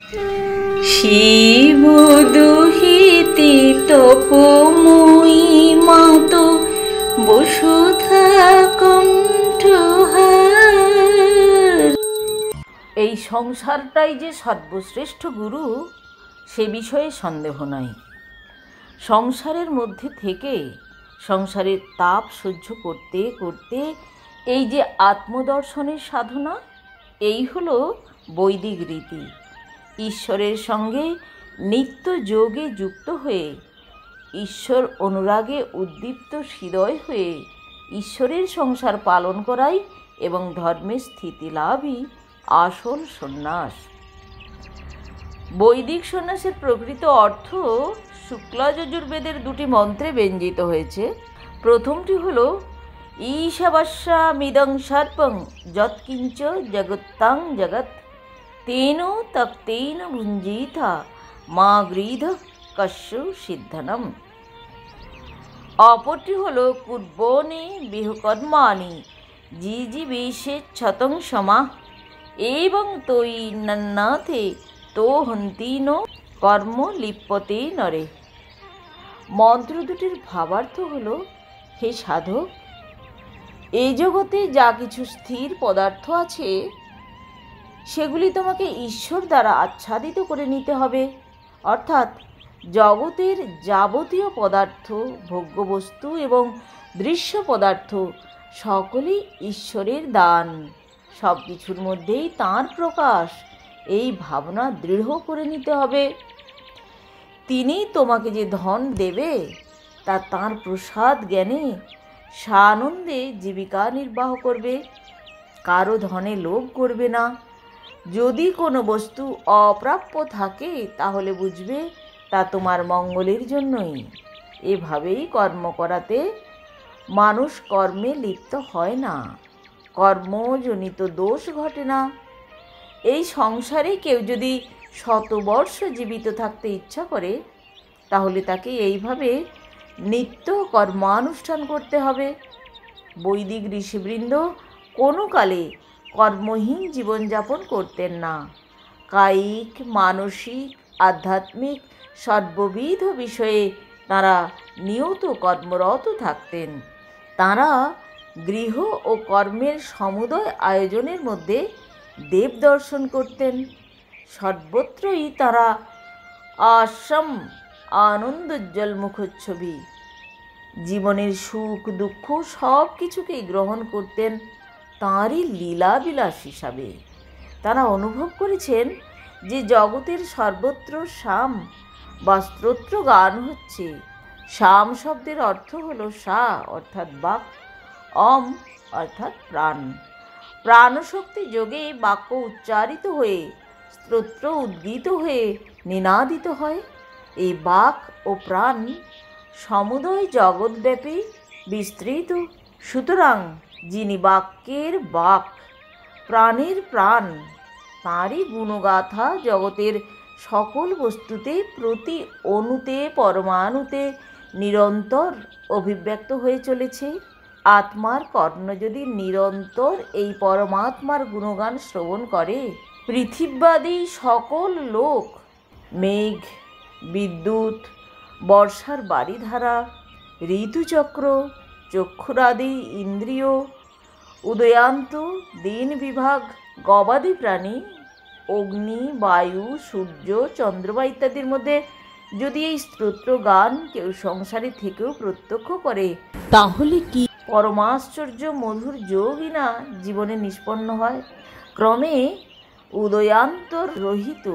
শিব দুহিতে তপময়ী মাতো বসুধা কণ্ঠহার। এই সংসারটাই যে সর্বশ্রেষ্ঠ গুরু সে বিষয়ে সন্দেহ নাই। সংসারের মধ্যে থেকে সংসারের তাপ সহ্য করতে করতে এই যে আত্মদর্শনের সাধনা, এই হলো বৈদিক রীতি। ঈশ্বরের সঙ্গে নিত্য যোগে যুক্ত হয়ে, ঈশ্বর অনুরাগে উদ্দীপ্ত হৃদয় হয়ে ঈশ্বরের সংসার পালন করাই এবং ধর্মের স্থিতি লাভই আসল সন্ন্যাস। বৈদিক সন্ন্যাসের প্রকৃত অর্থ শুক্লা যজুর্বেদের দুটি মন্ত্রে ব্যঞ্জিত হয়েছে। প্রথমটি হল ঈশাবাস্যামিদং সর্বং যৎকিঞ্চ জগত্তাং জগৎ তেন তক্তেন ভুঞ্জিতা মা গৃধ কস্যু সিদ্ধনম। অপরটি হল কুর্বণে বিহকর্মাণি জিজিবিষেচ্ছতং সমা এবং তৈ নন্নাথে তো হন্তিন কর্ম লিপ্যতে নরে। মন্ত্র দুটির ভাবার্থ হল, হে সাধক, এই জগতে যা কিছু স্থির পদার্থ আছে সেগুলি তোমাকে ঈশ্বর দ্বারা আচ্ছাদিত করে নিতে হবে। অর্থাৎ জগতের যাবতীয় পদার্থ, ভোগ্যবস্তু এবং দৃশ্য পদার্থ সকলেই ঈশ্বরের দান, সব কিছুর মধ্যেই তাঁর প্রকাশ, এই ভাবনা দৃঢ় করে নিতে হবে। তিনি তোমাকে যে ধন দেবে তা তাঁর প্রসাদ জ্ঞানে সানন্দে জীবিকা নির্বাহ করবে, কারো ধনে লোভ করবে না। যদি কোনো বস্তু অপ্রাপ্য থাকে তাহলে বুঝবে তা তোমার মঙ্গলের জন্যই। এভাবেই কর্ম করাতে মানুষ কর্মে লিপ্ত হয় না, কর্মজনিত দোষ ঘটে না। এই সংসারে কেউ যদি শতবর্ষ জীবিত থাকতে ইচ্ছা করে তাহলে তাকে এইভাবে নিত্য কর্মানুষ্ঠান করতে হবে। বৈদিক ঋষিবৃন্দ কোনো কালে কর্মহীন জীবনযাপন করতেন না। কায়িক, মানসিক, আধ্যাত্মিক সর্ববিধ বিষয়ে তাঁরা নিয়ত কর্মরত থাকতেন। তাঁরা গৃহ ও কর্মের সমুদয় আয়োজনের মধ্যে দেব দর্শন করতেন। সর্বত্রই তাঁরা আশ্রম আনন্দোজ্জ্বল মুখচ্ছবি, জীবনের সুখ দুঃখ সব কিছুকেই গ্রহণ করতেন তাঁরই লীলাবিলাস হিসাবে। তাঁরা অনুভব করেছেন যে জগতের সর্বত্র সাম বা স্তোত্র গান হচ্ছে। সাম শব্দের অর্থ হল সা অর্থাৎ বাক, অম অর্থাৎ প্রাণ। প্রাণশক্তি যোগে বাক্য উচ্চারিত হয়ে স্তোত্র উদ্গীত হয়ে নিনাদিত হয়। এই বাক ও প্রাণ সমুদয় জগৎব্যাপী বিস্তৃত। সুতরাং যিনি বাক্যের বাক, প্রাণের প্রাণ, তাঁরই গুণগাথা জগতের সকল বস্তুতে প্রতি অণুতে পরমাণুতে নিরন্তর অভিব্যক্ত হয়ে চলেছে। আত্মার কর্ণ যদি নিরন্তর এই পরমাত্মার গুণগান শ্রবণ করে, পৃথিবীবাদী সকল লোক, মেঘ, বিদ্যুৎ, বর্ষার বারিধারা, ঋতুচক্র, চক্ষুরাদি ইন্দ্রিয়, উদয়ান্ত দিন বিভাগ, গবাদি প্রাণী, অগ্নি, বায়ু, সূর্য, চন্দ্রমা ইত্যাদির মধ্যে যদি এই স্তোত্র গান কেউ সংসারে থেকেও প্রত্যক্ষ করে তাহলে কি পরমাশ্চর্য মধুর যোগই না জীবনে নিষ্পন্ন হয়। ক্রমে উদয়ান্তর রহিত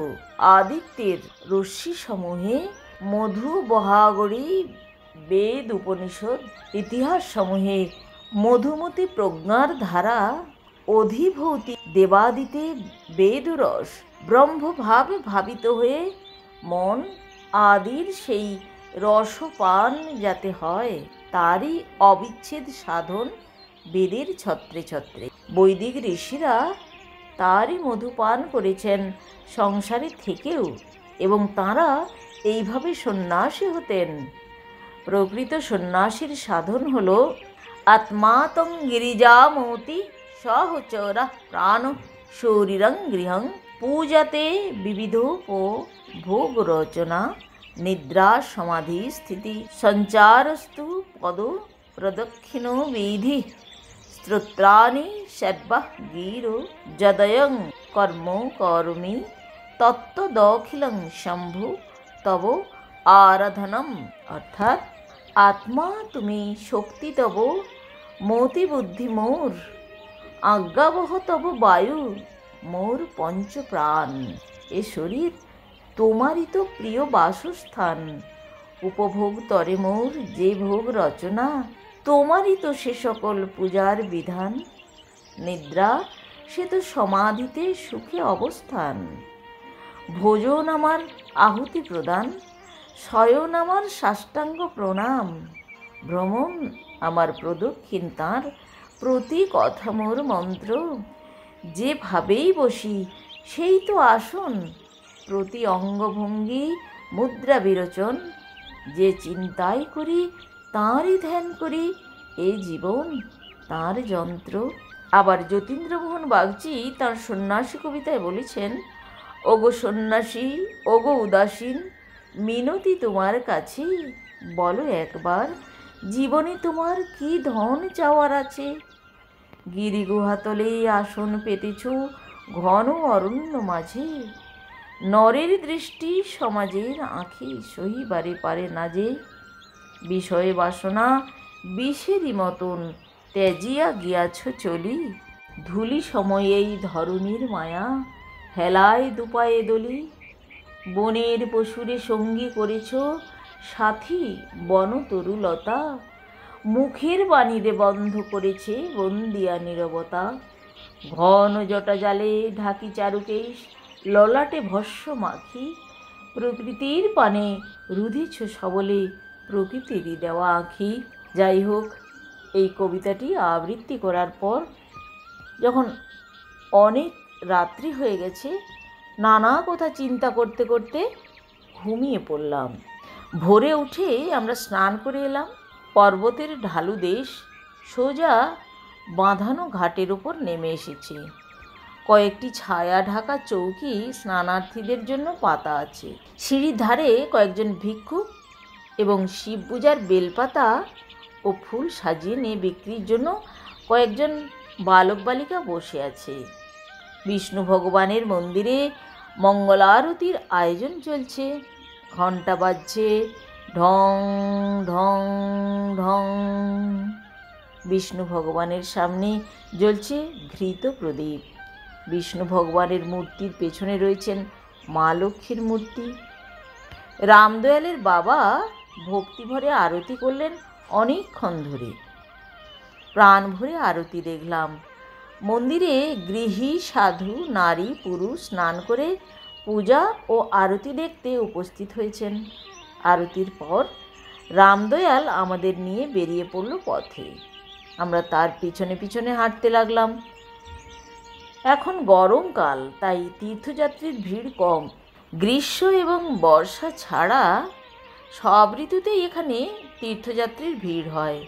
আদিত্যের রশ্মি সমূহে মধু বহাগরী, বেদ উপনিষদ ইতিহাস সমূহে মধুমতি প্রজ্ঞার ধারা অধিভূতি দেবাদিতে বেদরস ব্রহ্মভাবে ভাবিত হয়ে মন আদির সেই রসপান যাতে হয় তারই অবিচ্ছেদ সাধন বেদের ছত্রে ছত্রে। বৈদিক ঋষিরা তারই মধুপান করেছেন সংসারে থেকেও, এবং তাঁরা এইভাবে সন্ন্যাসী হতেন। প্রকৃত সন্ন্যাসীর সাধন হল আত্মাতং গিরিজামতি সহচরা প্রাণ শরীরং গৃহং পূজাতে বিবিধ ভোগ রচনা নিদ্রা সমাধি স্থিতি সঞ্চারস্তু পদ প্রদক্ষিণ বিধি স্তোত্রাণি সর্বঃ গীরো যদয়ং কর্ম করমি তত্ত্বদখিলং শম্ভু তব আরাধনম। অর্থাৎ আত্মা তুমি, শক্তি তব, মতি বুদ্ধি মোর, আজ্ঞাবহ তব বায়ু মোর পঞ্চপ্রাণ। এ শরীর তোমারই তো প্রিয় বাসস্থান, উপভোগ তরে মোর যে ভোগ রচনা, তোমারই তো সে সকল পূজার বিধান। নিদ্রা সে তো সমাধিতে সুখে অবস্থান, ভোজন আমার আহুতি প্রদান, শয়ন আমার সাষ্টাঙ্গ প্রণাম, ভ্রমণ আমার প্রদক্ষিণ তাঁর প্রতি কথা মোর মন্ত্র। যেভাবেই বসি সেই তো আসন, প্রতি অঙ্গভঙ্গি মুদ্রা বিরোচন, যে চিন্তাই করি তাঁরই ধ্যান করি, এ জীবন তাঁর যন্ত্র। আবার যতীন্দ্রমোহন বাগচি তাঁর সন্ন্যাসী কবিতায় বলেছেন, ওগো সন্ন্যাসী ওগো উদাসীন, মিনতি তোমার কাছে, বলো একবার জীবনে তোমার কি ধন চাওয়ার আছে। গিরিগুহাতলে আসন পেতেছ ঘন অরণ্য মাঝে, নরের দৃষ্টি সমাজের আঁখি সহিবারে পারে না যে। বিষয়ে বাসনা বিষেরই মতন ত্যাজিয়া গিয়াছ চলি, ধুলি সময়েই ধরণীর মায়া হেলায় দুপায়ে দলি। বনের পশুরে সঙ্গী করেছ সাথী বনতরুলতা, মুখের বাণীরে বন্ধ করেছে বন্দিয়া নীরবতা। ঘন জটা জালে ঢাকি চারুকেশ, ললাটে ভস্য মাখি, প্রকৃতির পানে রুধিছ সবলে প্রকৃতিরই দেওয়া আঁখি। যাই হোক, এই কবিতাটি আবৃত্তি করার পর যখন অনেক রাত্রি হয়ে গেছে, নানা কথা চিন্তা করতে করতে ঘুমিয়ে পড়লাম। ভোরে উঠে আমরা স্নান করে এলাম। পর্বতের ঢালু দেশ, সোজা বাঁধানো ঘাটের উপর নেমে এসেছি। কয়েকটি ছায়া ঢাকা চৌকি স্নানার্থীদের জন্য পাতা আছে। সিঁড়ির ধারে কয়েকজন ভিক্ষুক এবং শিব পূজার বেলপাতা ও ফুল সাজিয়ে নিয়ে বিক্রির জন্য কয়েকজন বালক বালিকা বসে আছে। বিষ্ণু ভগবানের মন্দিরে মঙ্গলারতির আয়োজন চলছে। ঘণ্টা বাজছে ঢং ঢং ঢং। বিষ্ণু ভগবানের সামনে জ্বলছে ঘৃত প্রদীপ। বিষ্ণু ভগবানের মূর্তির পেছনে রয়েছেন মা লক্ষ্মীর মূর্তি। রামদয়ালের বাবা ভক্তিভরে আরতি করলেন অনেকক্ষণ ধরে। প্রাণ ভরে আরতি দেখলাম। মন্দিরে গৃহী সাধু নারী পুরুষ স্নান করে পূজা ও আরতি দেখতে উপস্থিত হয়েছেন। আরতির পর রামদয়াল আমাদের নিয়ে বেরিয়ে পড়ল পথে। আমরা তার পিছনে পিছনে হাঁটতে লাগলাম। এখন গরমকাল, তাই তীর্থযাত্রীর ভিড় কম। গ্রীষ্ম এবং বর্ষা ছাড়া সব ঋতুতেই এখানে তীর্থযাত্রীর ভিড় হয়।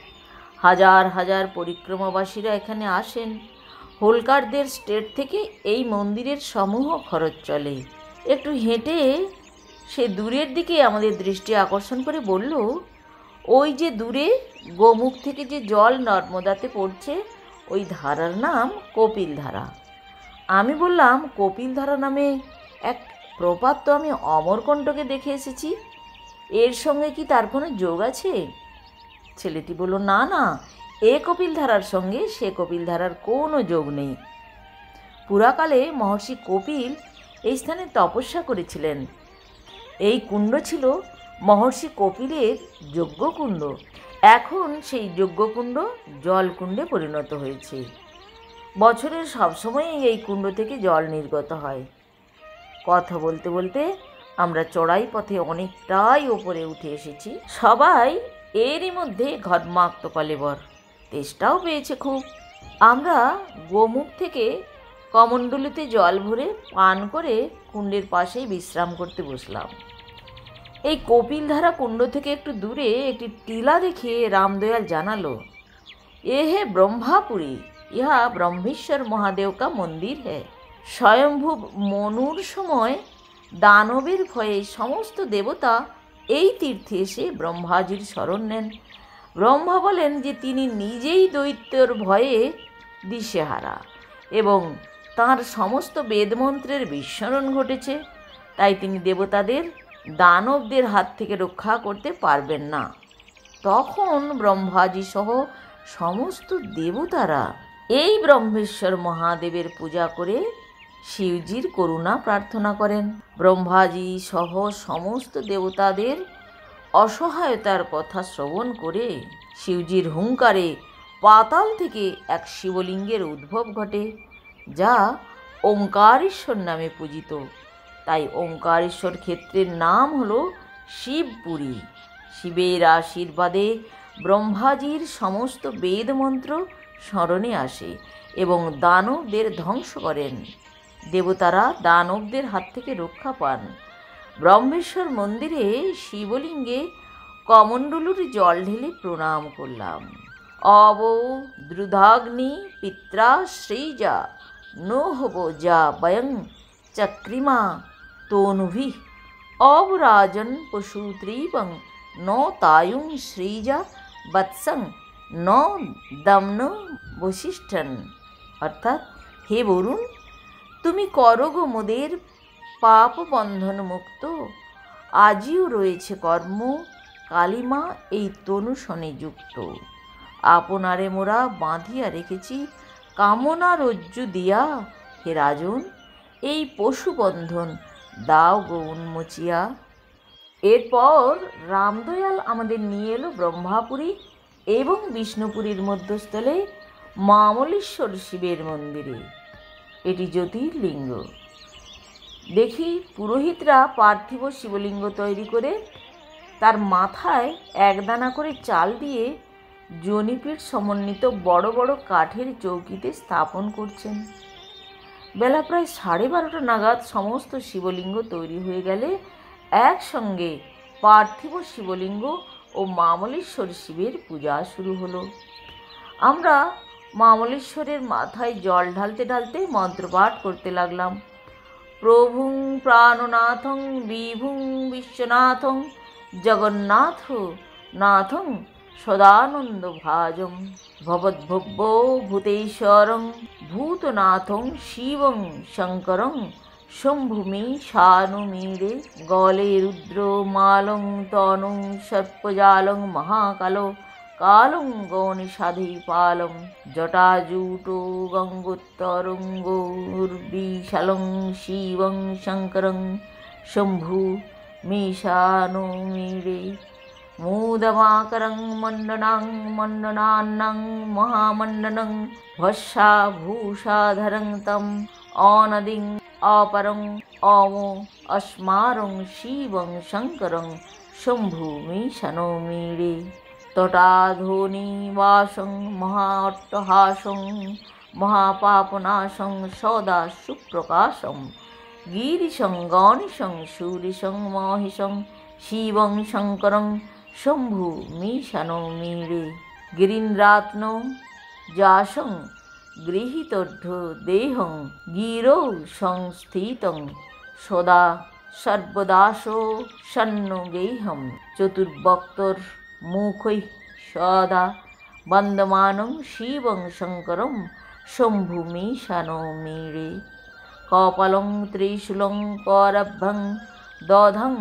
হাজার হাজার পরিক্রমাবাসীরা এখানে আসেন। হোলকারদের স্টেট থেকে এই মন্দিরের সমূহ খরচ চলে। একটু হেঁটে সে দূরের দিকে আমাদের দৃষ্টি আকর্ষণ করে বলল, ওই যে দূরে গোমুখ থেকে যে জল নর্মদাতে পড়ছে, ওই ধারার নাম কপিল ধারা। আমি বললাম, কপিল ধারা নামে এক প্রপাত তো আমি অমরকণ্টকে দেখে এসেছি, এর সঙ্গে কি তার কোনো যোগ আছে? ছেলেটি বলল, না না, এ কপিল ধারার সঙ্গে সে কপিল ধারার কোনো যোগ নেই। পুরাকালে মহর্ষি কপিল এই স্থানে তপস্যা করেছিলেন। এই কুণ্ড ছিল মহর্ষি কপিলের যজ্ঞকুণ্ড। এখন সেই যজ্ঞকুণ্ড জলকুণ্ডে পরিণত হয়েছে। বছরের সবসময়ই এই কুণ্ড থেকে জল নির্গত হয়। কথা বলতে বলতে আমরা চড়াই পথে অনেকটাই ওপরে উঠে এসেছি। সবাই এরই মধ্যে ঘর্মাক্ত কলেবর, তেষ্টাও পেয়েছে খুব। আমরা গোমুখ থেকে কমণ্ডলুতে জল ভরে পান করে কুণ্ডের পাশেই বিশ্রাম করতে বসলাম। এই কপিলধারা কুণ্ড থেকে একটু দূরে একটি টিলা দেখে রামদয়াল জানালো, এ হে ব্রহ্মাপুরী, ইহা ব্রহ্মেশ্বর মহাদেव का मंदिर है। স্বয়ম্ভূ মনুর সময় দানবের ভয়ে সমস্ত দেবতা এই তীর্থে এসে ব্রহ্মাজির শরণ নেন। ব্রহ্মা বলেন যে তিনি নিজেই দৈত্যর ভয়ে দিশেহারা এবং তাঁর সমস্ত বেদমন্ত্রের বিস্মরণ ঘটেছে, তাই তিনি দেবতাদের দানবদের হাত থেকে রক্ষা করতে পারবেন না। তখন ব্রহ্মাজি সহ সমস্ত দেবতারা এই ব্রহ্মেশ্বর মহাদেবের পূজা করে শিবজির করুণা প্রার্থনা করেন। ব্রহ্মাজি সহ সমস্ত দেবতাদের অসহায়তার কথা শ্রবণ করে শিবজির হুঙ্কারে পাতাল থেকে এক শিবলিঙ্গের উদ্ভব ঘটে, যা ওঙ্কারেশ্বর নামে পূজিত। তাই ওঙ্কারেশ্বর ক্ষেত্রের নাম হলো শিবপুরী। শিবের আশীর্বাদে ব্রহ্মাজির সমস্ত বেদমন্ত্র স্মরণে আসে এবং দানবদের ধ্বংস করেন। দেবতারা দানবদের হাত থেকে রক্ষা পান। ব্রহ্মেশ্বর মন্দিরে শিবলিঙ্গে কমণ্ডলুর জল ঢেলে প্রণাম করলাম। অবৌ দ্রুধাগ্নি পিত্রা শ্রীজা নো হব যা বয়ং চক্রিমা তনুভি অবরাজন পশুত্রীবং ন তায়ুং শ্রীজা বৎসং ন দম্ন বশিষ্ঠন। অর্থাৎ, হে বরুণ, তুমি করো গো মোদের পাপ বন্ধন মুক্ত। আজিও রয়েছে কর্ম কালিমা এই তনুষণে যুক্ত। আপনারে মোরা বাঁধিয়া রেখেছি কামনা রজ্জু দিয়া। হে রাজন, এই পশুবন্ধন দাও গো উন্মোচিয়া। এরপর রামদয়াল আমাদের নিয়ে এলো ব্রহ্মাপুরী এবং বিষ্ণুপুরীর মধ্যস্থলে মামলেশ্বর শিবের মন্দিরে। এটি জ্যোতির্লিঙ্গ। দেখি পুরোহিতরা পার্থিব শিবলিঙ্গ তৈরি করে তার মাথায় একদানা করে চাল দিয়ে জনিপীঠ সমন্বিত বড় বড় কাঠের চৌকিতে স্থাপন করছেন। বেলা প্রায় 12:30 নাগাদ সমস্ত শিবলিঙ্গ তৈরি হয়ে গেলে একসঙ্গে পার্থিব শিবলিঙ্গ ও মামলেশ্বর শিবের পূজা শুরু হলো। আমরা মামলেশ্বরের মাথায় জল ঢালতে ঢালতে মন্ত্রপাঠ করতে লাগলাম। প্রভুং প্রাণনাথং বিভুং বিশ্বনাথং জগন্নাথ নাথং সদানন্দ ভাজং ভবদ্ভব্য ভূতেশ্বরং ভূতনাথং শিবং শঙ্করং শম্ভুমি শানুমীরে গলে রুদ্র মালং তনুং সর্পজালং মহাকালো কালং গৌনিষাধিপালং জটাজূটো গঙ্গোত্তরঙ্গোর্বিশালং শিবং শঙ্করং শম্ভু মিশানুমীরে मूदमाकरं मण्डनां मण्डनान्नं महामण्डनं भस्माभूषाधरं तम् अनदिं अपरं अमो अस्मारं शिवं शङ्करं शम्भुमीशनोमीरे तटाधोनिवासं महाट्टहासं महापापनाशं सदा सुप्रकाशं गिरिशं गणेशं सूरिशं महिषं शिवं शङ्करं शम्भु मीशानोमीरे गिरीन्द्रात्न जासं गृहीतोर्ध देहं गिरौ संस्थितं सदा सर्वदासो सन्नुगेहं चतुर्भक्तर्मुखैः सदा वन्दमानं शिवं शङ्करं शम्भु मीशानोमीरे कपालं त्रिशूलं करभं दधं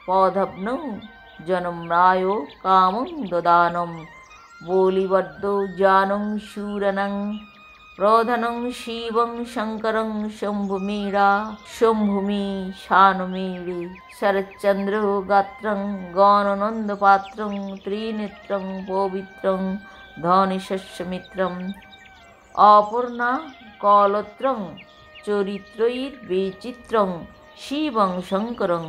पदभ्नं जनम्रायो कामं ददानं बोलिवड्डो जानं शूरनं प्रधानं शिवं शङ्करं शम्भुमीरा शम्भुमी शानुमीरे शरच्चन्द्रो गात्रं गणनन्दपात्रं त्रिनेत्रं पवित्रं धनिशस्यमित्रम् अपूर्णा कलत्रं चरित्रैर्विचित्रं शिवं शङ्करं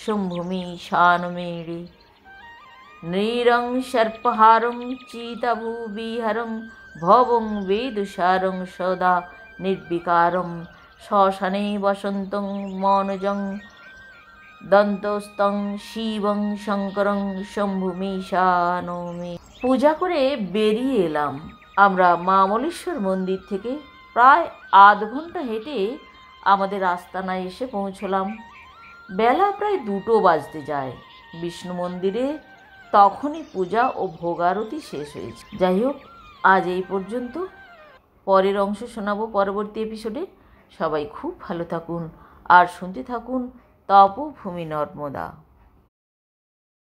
शम्भुमी शानुमीरे नीरं सर्पहारं चिताभुविहरं भवं वेदसारं सदा निर्विकारं श्मशाने वसन्तं मनजं दन्तस्थं शिवं शङ्करं शम्भुमी शानुमी। পূজা করে বেরিয়ে এলাম। আমরা মামলেশ্বর মন্দির থেকে প্রায় আধ ঘন্টা হেঁটে আমাদের আস্তানায় এসে পৌঁছলাম। বেলা প্রায় 2টো বাজতে যায়। বিষ্ণু মন্দিরে তখনই পূজা ও ভোগারতি শেষ হয়েছে। যাই হোক, আজ এই পর্যন্ত। পরের অংশ শোনাবো পরবর্তী এপিসোডে। সবাই খুব ভালো থাকুন আর শুনতে থাকুন তপভূমি নর্মদা।